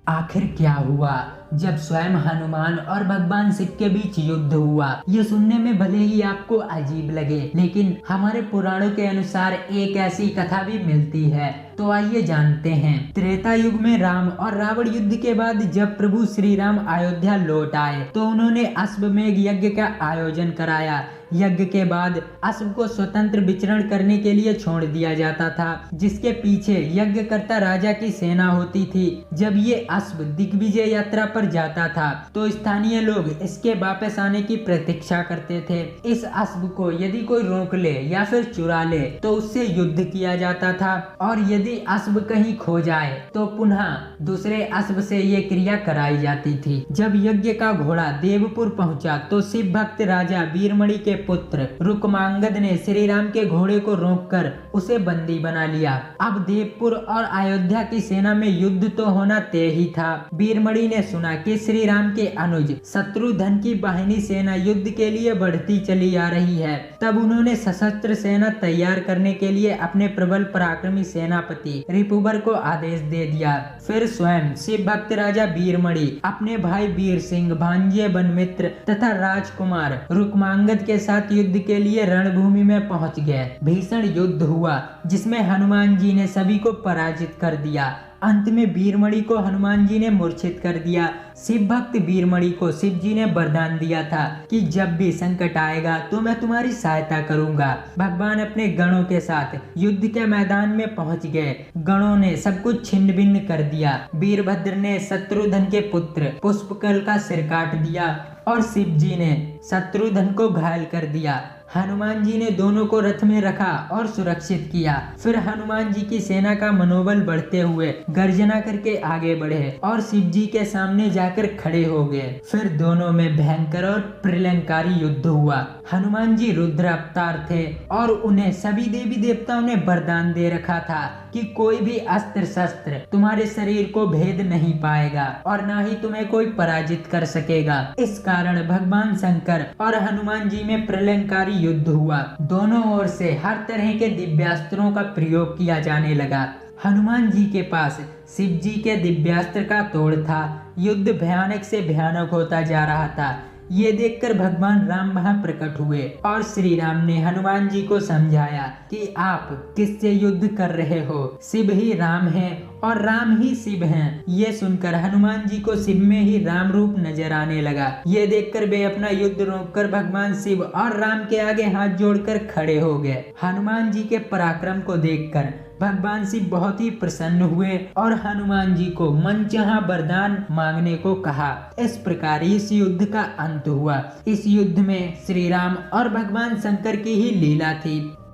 आखिर क्या हुआ जब स्वयं हनुमान और भगवान शिव के बीच युद्ध हुआ। ये सुनने में भले ही आपको अजीब लगे, लेकिन हमारे पुराणों के अनुसार एक ऐसी कथा भी मिलती है। तो आइए जानते हैं। त्रेता युग में राम और रावण युद्ध के बाद जब प्रभु श्री राम अयोध्या लौट आए तो उन्होंने अश्वमेध यज्ञ का आयोजन कराया। यज्ञ के बाद अश्व को स्वतंत्र विचरण करने के लिए छोड़ दिया जाता था, जिसके पीछे यज्ञकर्ता राजा की सेना होती थी। जब ये अश्व दिग्विजय यात्रा पर जाता था तो स्थानीय लोग इसके वापस आने की प्रतीक्षा करते थे। इस अश्व को यदि कोई रोक ले या फिर चुरा ले तो उससे युद्ध किया जाता था, और यदि अश्व कहीं खो जाए तो पुनः दूसरे अश्व से ये क्रिया कराई जाती थी। जब यज्ञ का घोड़ा देवपुर पहुंचा तो शिव भक्त राजा वीरमणि के पुत्र रुक्मांगद ने श्री राम के घोड़े को रोककर उसे बंदी बना लिया। अब देवपुर और अयोध्या की सेना में युद्ध तो होना तय ही था। वीरमणि ने सुना कि श्री राम के अनुज शत्रुघ्न की बाहिनी सेना युद्ध के लिए बढ़ती चली आ रही है। तब उन्होंने सशस्त्र सेना तैयार करने के लिए अपने प्रबल पराक्रमी सेनापति रिपुवर को आदेश दे दिया। फिर स्वयं शिव भक्त राजा वीरमणि अपने भाई वीर सिंह, भांजे बनमित्र तथा राजकुमार रुक्मांगद के साथ युद्ध के लिए रणभूमि में पहुंच गए। भीषण युद्ध हुआ जिसमें हनुमान जी ने सभी को पराजित कर दिया। अंत में वीरमणि को हनुमान जी ने मूर्छित कर दिया। शिव भक्त वीरमणि को शिव जी ने वरदान दिया था कि जब भी संकट आएगा तो मैं तुम्हारी सहायता करूंगा। भगवान अपने गणों के साथ युद्ध के मैदान में पहुंच गए। गणों ने सब कुछ छिन्न भिन्न कर दिया। वीरभद्र ने शत्रुघ्न के पुत्र पुष्पकल का सिर काट दिया और शिव जी ने शत्रुघ्न को घायल कर दिया। हनुमान जी ने दोनों को रथ में रखा और सुरक्षित किया। फिर हनुमान जी की सेना का मनोबल बढ़ते हुए गर्जना करके आगे बढ़े और शिव जी के सामने जाकर खड़े हो गए। फिर दोनों में भयंकर और प्रलयंकारी युद्ध हुआ। हनुमान जी रुद्र अवतार थे और उन्हें सभी देवी देवताओं ने वरदान दे रखा था कि कोई भी अस्त्र शस्त्र तुम्हारे शरीर को भेद नहीं पाएगा और ना ही तुम्हें कोई पराजित कर सकेगा। इस कारण भगवान शंकर और हनुमान जी में प्रलयंकारी युद्ध हुआ। दोनों ओर से हर तरह के दिव्यास्त्रों का प्रयोग किया जाने लगा। हनुमान जी के पास शिव जी के दिव्यास्त्र का तोड़ था। युद्ध भयानक से भयानक होता जा रहा था। ये देखकर भगवान राम वहां प्रकट हुए और श्री राम ने हनुमान जी को समझाया कि आप किससे युद्ध कर रहे हो। शिव ही राम है और राम ही शिव हैं। ये सुनकर हनुमान जी को शिव में ही राम रूप नजर आने लगा। ये देखकर वे अपना युद्ध रोककर भगवान शिव और राम के आगे हाथ जोड़कर खड़े हो गए। हनुमान जी के पराक्रम को देखकर भगवान शिव बहुत ही प्रसन्न हुए और हनुमान जी को मनचाहा वरदान मांगने को कहा। इस प्रकार इस युद्ध का अंत हुआ। इस युद्ध में श्री राम और भगवान शंकर की ही लीला थी।